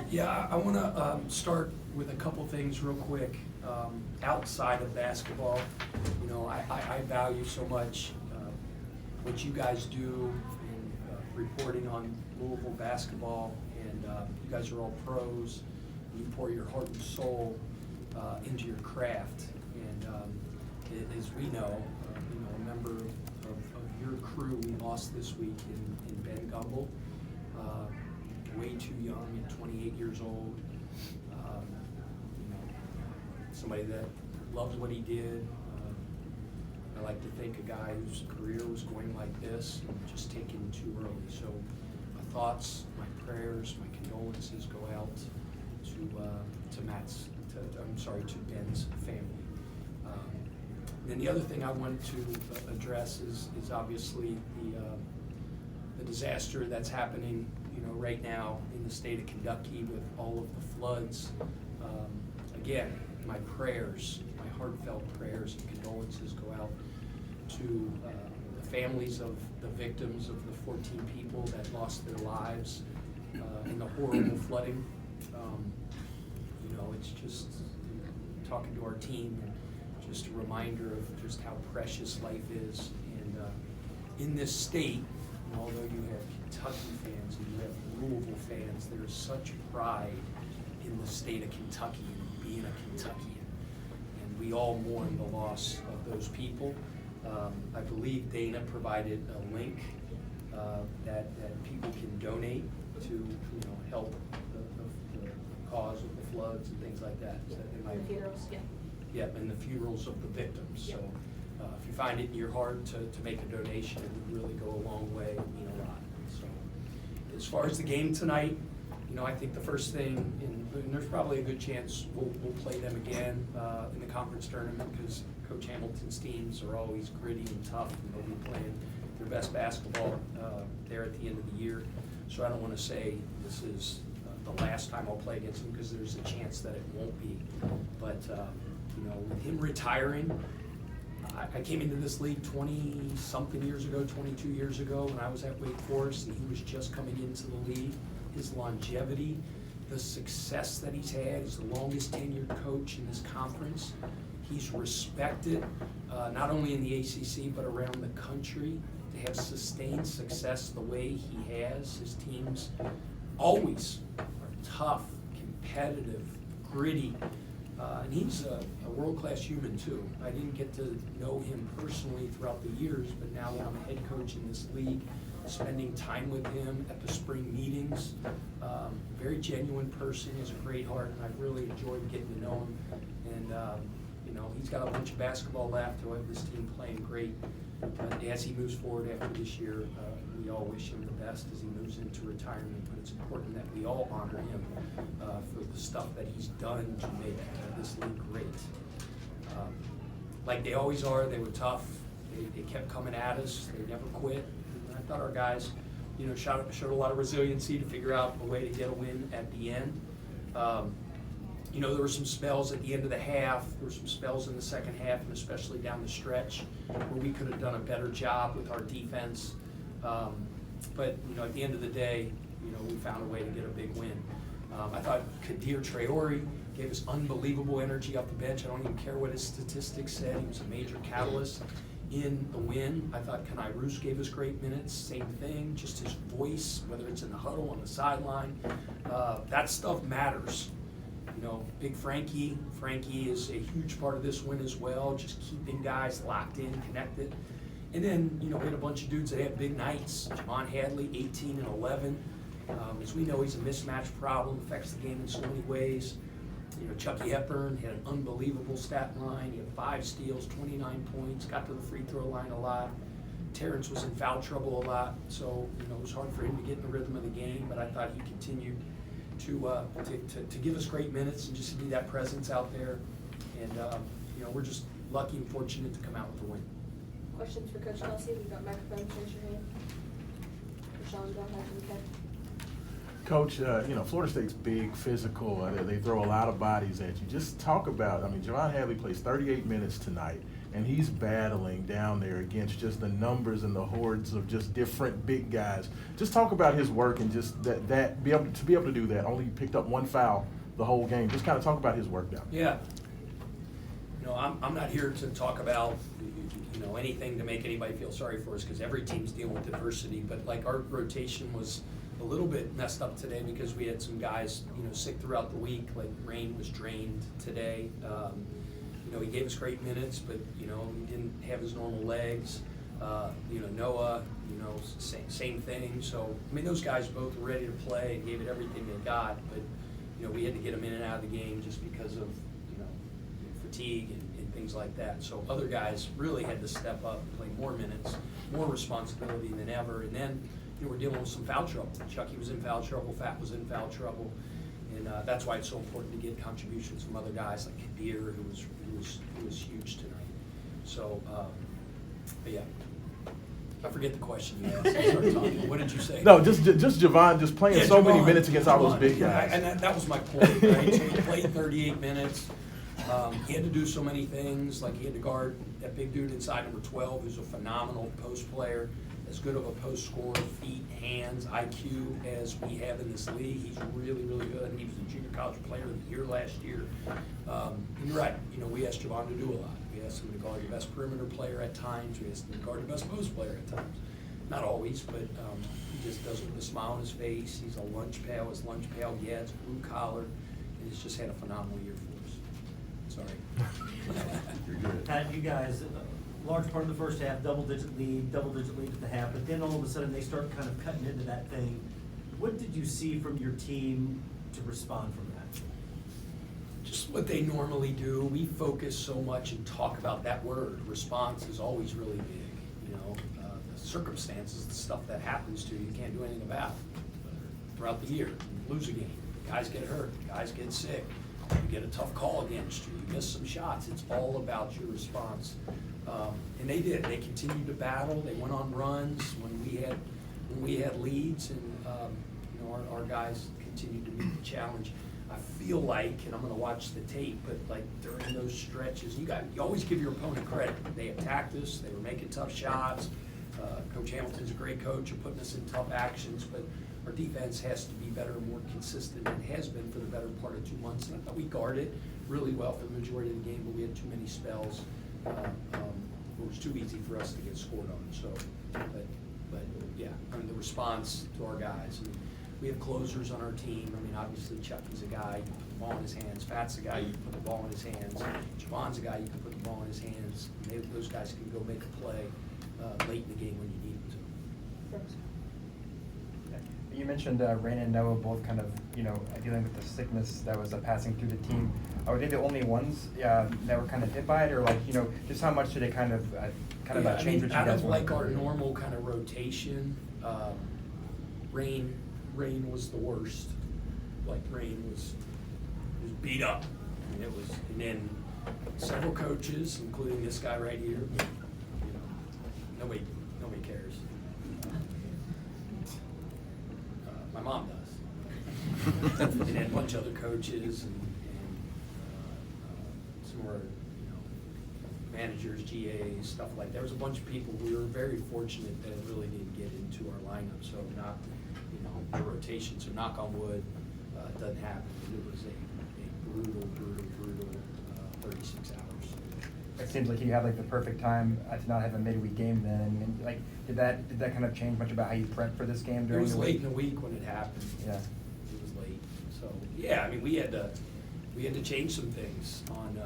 Yeah, I want to start with a couple things real quick. Outside of basketball, you know, I value so much what you guys do in reporting on Louisville basketball, and you guys are all pros. And you pour your heart and soul into your craft, and as we know, a member of your crew we lost this week in Ben Gumble. Way too young at 28 years old. Somebody that loves what he did. I like to think a guy whose career was going like this and just taken too early. So my thoughts, my prayers, my condolences go out to Ben's family. Then the other thing I wanted to address is obviously the disaster that's happening, right now in the state of Kentucky with all of the floods. Again, my prayers, my heartfelt prayers and condolences go out to the families of the victims of the 14 people that lost their lives in the horrible flooding. It's just talking to our team and just a reminder of just how precious life is. And in this state, although you have Kentucky fans and you have Louisville fans, there is such pride in the state of Kentucky and being a Kentuckian. And we all mourn the loss of those people. I believe Dana provided a link that people can donate to help the cause of the floods and things like that. And the funerals, yeah. Yeah, and the funerals of the victims. Yep. So if you find it in your heart to make a donation, it would really go a long way and mean a lot. So as far as the game tonight, I think the first thing, and there's probably a good chance we'll play them again in the conference tournament, because Coach Hamilton's teams are always gritty and tough, and they'll be playing their best basketball there at the end of the year. So I don't want to say this is the last time I'll play against them, because there's a chance that it won't be. But with him retiring, I came into this league 20-something years ago, 22 years ago, when I was at Wake Forest, and he was just coming into the league. His longevity, the success that he's had, he's the longest tenured coach in this conference. He's respected, not only in the ACC, but around the country. To have sustained success the way he has, his teams always are tough, competitive, gritty. And he's a world-class human too. I didn't get to know him personally throughout the years, but now that I'm a head coach in this league, spending time with him at the spring meetings, very genuine person, he has a great heart, and I've really enjoyed getting to know him. And he's got a bunch of basketball left. He'll have this team playing great. As he moves forward after this year, we all wish him the best as he moves into retirement, but it's important that we all honor him for the stuff that he's done to make this league great. Like they always are, they were tough. They kept coming at us. They never quit. And I thought our guys, showed a lot of resiliency to figure out a way to get a win at the end. There were some spells at the end of the half. There were some spells in the second half, and especially down the stretch, where we could have done a better job with our defense. But at the end of the day, we found a way to get a big win. I thought Kadir Traore gave us unbelievable energy off the bench. I don't even care what his statistics said. He was a major catalyst in the win. I thought Kenai Roos gave us great minutes. Same thing, just his voice, whether it's in the huddle, on the sideline. That stuff matters. Big Frankie is a huge part of this win as well, just keeping guys locked in, connected. And then, we had a bunch of dudes that had big nights. Javon Hadley, 18 and 11. As we know, he's a mismatch problem, affects the game in so many ways. Chucky Hepburn had an unbelievable stat line. He had 5 steals, 29 points, got to the free throw line a lot. Terrence was in foul trouble a lot, so it was hard for him to get in the rhythm of the game, but I thought he continued to give us great minutes and just to be that presence out there. And we're just lucky and fortunate to come out with a win. Questions for Coach Kelsey? We've got microphones. Raise your hand. Sean, go ahead. Okay. Coach, Florida State's big, physical. They throw a lot of bodies at you. Just talk about, Javon Hadley plays 38 minutes tonight, and he's battling down there against just the numbers and the hordes of just different big guys. Just talk about his work and just that be able to do that. Only picked up 1 foul the whole game. Just kind of talk about his work down there. Yeah. You know, I'm not here to talk about, anything to make anybody feel sorry for us, because every team's dealing with adversity. But like, our rotation was a little bit messed up today because we had some guys, sick throughout the week. Like, Rain was drained today. He gave us great minutes, but he didn't have his normal legs. Noah, same thing. So I mean, those guys both were ready to play and gave it everything they got. But we had to get them in and out of the game just because of fatigue and things like that. So other guys really had to step up and play more minutes, more responsibility than ever. And then we're dealing with some foul trouble. Chucky was in foul trouble, Fat was in foul trouble, and that's why it's so important to get contributions from other guys like Kadir, who was huge tonight. So, but yeah. I forget the question you asked. I started talking. What did you say? No, just Javon just playing so many minutes against all those big guys. And that was my point, right? So he played 38 minutes. He had to do so many things. Like, he had to guard that big dude inside number 12, who's a phenomenal post player, as good of a post scorer, feet, hands, IQ as we have in this league. He's really, really good. And he was the junior college player of the year last year. And you're right. We asked Javon to do a lot. We asked him to guard the best perimeter player at times. We asked him to guard the best post player at times. Not always, but he just does it with a smile on his face. He's a lunch pail. His lunch pail, yeah, it's blue collar. And he's just had a phenomenal year for us. Sorry. Pat, you guys, large part of the first half, double-digit lead at the half, but then all of a sudden they start kind of cutting into that thing. What did you see from your team to respond from that? Just what they normally do. We focus so much and talk about that word. Response is always really big. The circumstances, the stuff that happens to you, you can't do anything about throughout the year. You lose a game, guys get hurt, guys get sick, you get a tough call against you, you miss some shots. It's all about your response. And they did. They continued to battle. They went on runs when we had leads, and our guys continued to meet the challenge. I feel like, and I'm going to watch the tape, but like during those stretches, you always give your opponent credit. They attacked us. They were making tough shots. Coach Hamilton's a great coach of putting us in tough actions, but our defense has to be better and more consistent. It has been for the better part of 2 months. And I thought we guarded really well for the majority of the game, but we had too many spells. It was too easy for us to get scored on. So, but yeah, the response to our guys. We have closers on our team. Obviously Chucky's a guy, you put the ball in his hands. Fat's a guy, you put the ball in his hands. Javon's a guy, you can put the ball in his hands. Those guys can go make a play late in the game when you need them to. You mentioned Rain and Noah both kind of, dealing with the sickness that was passing through the team. Were they the only ones that were kind of hit by it, or just how much did it kind of change what you out guys of wanted? our normal kind of rotation, Rain was the worst. Like, Rain was beat up. And then several coaches, including this guy right here, but, nobody cares. My mom does. And then a bunch of other coaches and some more, managers, GAs, stuff like that. There was a bunch of people. We were very fortunate that it really didn't get into our lineup. So not, the rotation. So knock on wood, it doesn't happen. It was a brutal 36 hours. It seems like you had the perfect time to not have a midweek game then. And did that kind of change much about how you prep for this game during the week? It was late in the week when it happened. Yeah. It was late. So yeah, we had to change some things on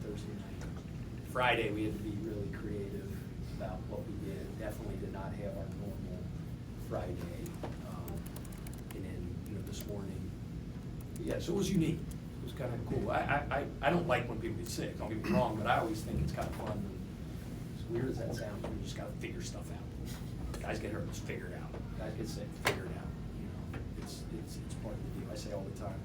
Thursday night. Friday we had to be really creative about what we did. Definitely did not have our normal Friday. And then this morning. Yeah, so it was unique. It was kind of cool. I don't like when people get sick, don't get me wrong, but I always think it's kind of fun. As weird as that sounds, we just got to figure stuff out. Guys get hurt, just figure it out. Guys get sick, figure it out. It's part of the deal. I say all the time,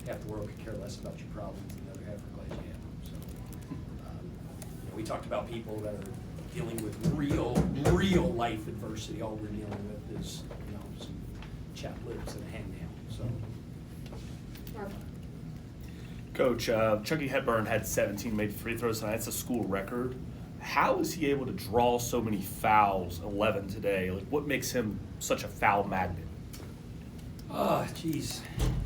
half the world could care less about your problems, and the other half are glad you have them. So we talked about people that are dealing with real life adversity. All we're dealing with is some chapped lips and a hang down. So. Coach, Chucky Hepburn had 17 made free throws tonight. That's a school record. how is he able to draw so many fouls, 11 today? Like, what makes him such a foul magnet? Oh, geez.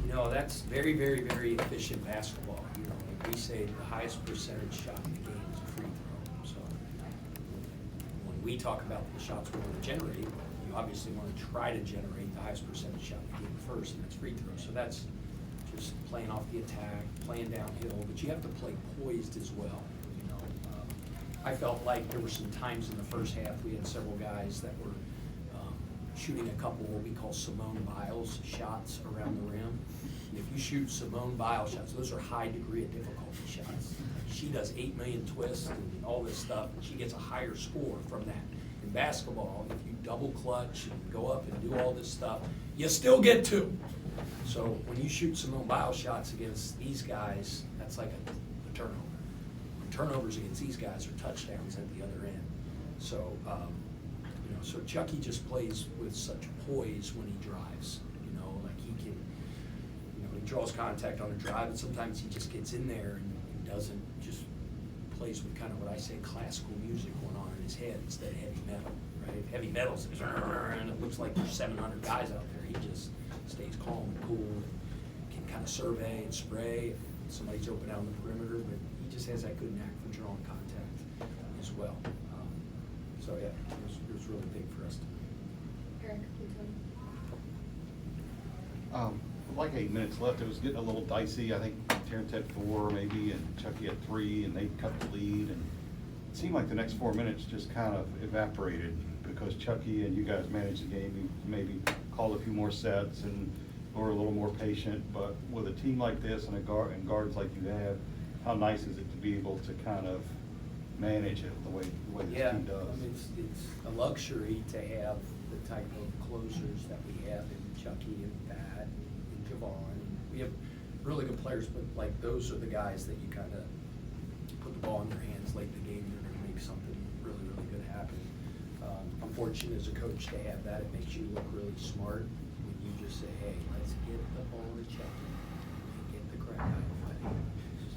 You know, that's very, very, very efficient basketball. You know, like we say, the highest percentage shot in the game is a free throw. So when we talk about the shots we want to generate, you obviously want to try to generate the highest percentage shot in the game first, and that's free throw. So that's just playing off the attack, playing downhill, but you have to play poised as well. You know, I felt like there were some times in the first half we had several guys that were shooting a couple what we call Simone Biles shots around the rim. And if you shoot Simone Biles shots, those are high degree of difficulty shots. She does 8 million twists and all this stuff, and she gets a higher score from that. In basketball, if you double clutch and go up and do all this stuff, you still get 2. So when you shoot Simone Biles shots against these guys, that's like a turnover. Turnovers against these guys are touchdowns at the other end. So, you know, so Chucky just plays with such poise when he drives. You know, like he can, you know, he draws contact on a drive, and sometimes he just gets in there and doesn't just plays with kind of what I say classical music going on in his head instead of heavy metal, right? If heavy metal's and it looks like there's 700 guys out there. He just stays calm and cool and can kind of survey and spray if somebody's open out on the perimeter, but he just has that good knack for drawing contact as well. So yeah, it was really big for us. Eric, you tell me. With like 8 minutes left, it was getting a little dicey. I think Terrence had 4 maybe, and Chucky had 3, and they cut the lead. And it seemed like the next 4 minutes just kind of evaporated because Chucky and you guys managed the game. You maybe called a few more sets and were a little more patient. But with a team like this and guards like you have, how nice is it to be able to kind of manage it the way this team does? I mean, it's a luxury to have the type of closers that we have in Chucky and Pat and Javon. We have really good players, but like those are the guys that you kind of put the ball in their hands late in the game. They're going to make something really, really good happen. I'm fortunate as a coach to have that. It makes you look really smart when you just say, hey, let's get the ball to Chucky and get the crap out of play.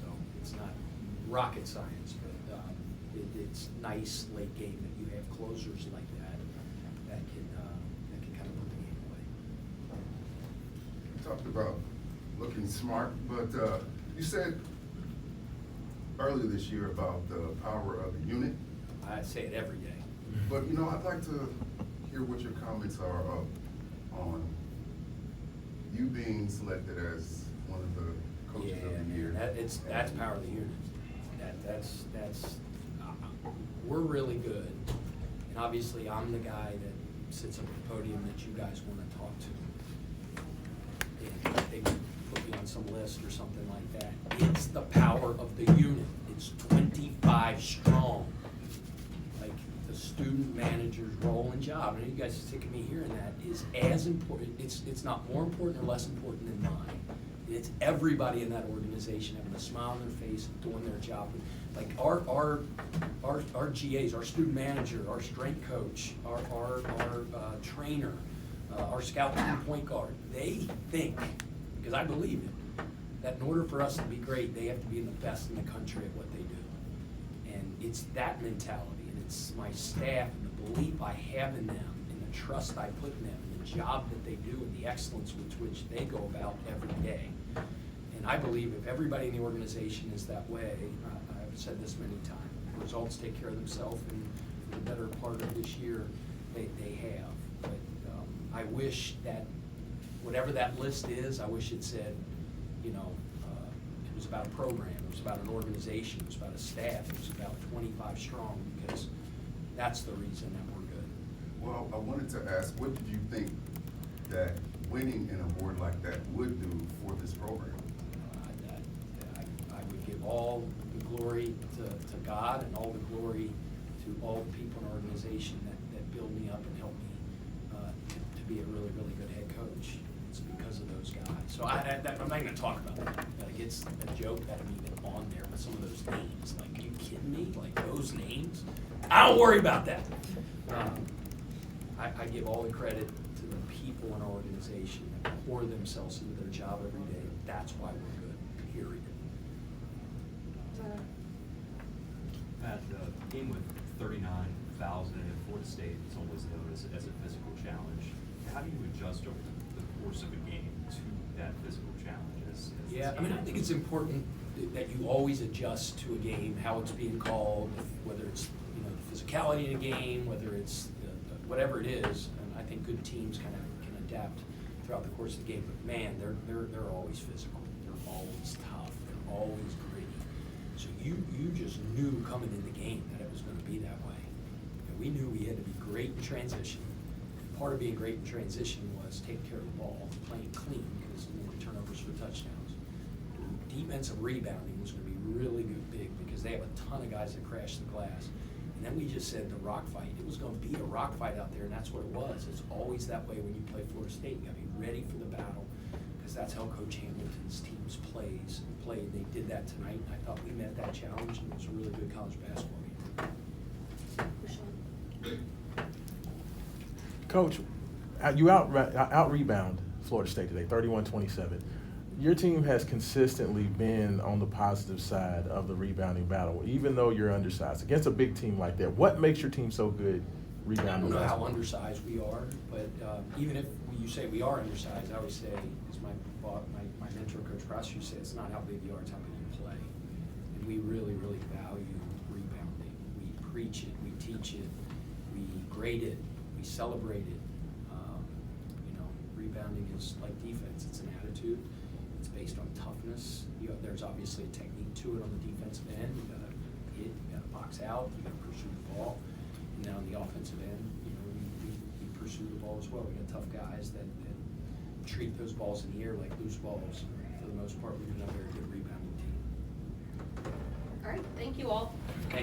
So it's not rocket science, but it's nice late game that you have closers like that can kind of put the game away. You talked about looking smart, but you said earlier this year about the power of the unit. I say it every day. But you know, I'd like to hear what your comments are on you being selected as one of the coaches of the year. That's power of the unit. That's we're really good, and obviously I'm the guy that sits up at the podium that you guys want to talk to. And they put me on some list or something like that. It's the power of the unit. It's 25 strong. Like the student manager's role and job, and you guys are sick of me hearing that, is as important. It's not more important or less important than mine. It's everybody in that organization having a smile on their face and doing their job. Like our GAs, our student manager, our strength coach, our trainer, our scout team point guard, they think, because I believe it, that in order for us to be great, they have to be the best in the country at what they do. And it's that mentality, and it's my staff and the belief I have in them and the trust I put in them and the job that they do and the excellence with which they go about every day. And I believe if everybody in the organization is that way, I've said this many times, results take care of themselves, and for the better part of this year, they have. But I wish that whatever that list is, I wish it said, you know, it was about a program, it was about an organization, it was about a staff, it was about 25 strong, because that's the reason that we're good. Well, I wanted to ask, what did you think that winning an award like that would do for this program? I would give all the glory to God and all the glory to all the people in our organization that build me up and help me to be a really, really good head coach. It's because of those guys. So I'm not going to talk about that. Like, it's a joke that I'm even on there with some of those names. Like, are you kidding me? Like, those names? I don't worry about that. I give all the credit to the people in our organization that pour themselves into their job every day. That's why we're good, period. Pat, the game with 39 fouls in it at Florida State is always known as a physical challenge. How do you adjust over the course of a game to that physical challenge? Yeah, I mean, I think it's important that you always adjust to a game, how it's being called, whether it's, you know, the physicality in a game, whether it's whatever it is. And I think good teams kind of can adapt throughout the course of the game. But man, they're always physical. They're always tough. They're always gritty. So you just knew coming in the game that it was going to be that way. And we knew we had to be great in transition. And part of being great in transition was taking care of the ball, playing clean, because you know, turnovers for touchdowns. Defensive rebounding was going to be really big because they have a ton of guys that crash the glass. And then we just said the rock fight. It was going to be a rock fight out there, and that's what it was. It's always that way when you play Florida State. You got to be ready for the battle because that's how Coach Hamilton's teams played. They did that tonight. I thought we met that challenge, and it was a really good college basketball game. Rashawn. Coach, you out rebound Florida State today, 31-27. Your team has consistently been on the positive side of the rebounding battle, even though you're undersized. Against a big team like that, what makes your team so good rebounding? I don't know how basketball? undersized we are, but even if you say we are undersized, I always say, as my mentor, Coach Prosser, said, it's not how big you are, it's how big you play. And we really value rebounding. We preach it, we teach it, we grade it, we celebrate it. You know, rebounding is like defense. It's an attitude. It's based on toughness. There's obviously a technique to it on the defensive end. You gotta hit, you gotta box out, you gotta pursue the ball. And then on the offensive end, you know, we pursue the ball as well. We got tough guys that treat those balls in the air like loose balls. For the most part, we've been a very good rebounding team. All right, thank you all. Thank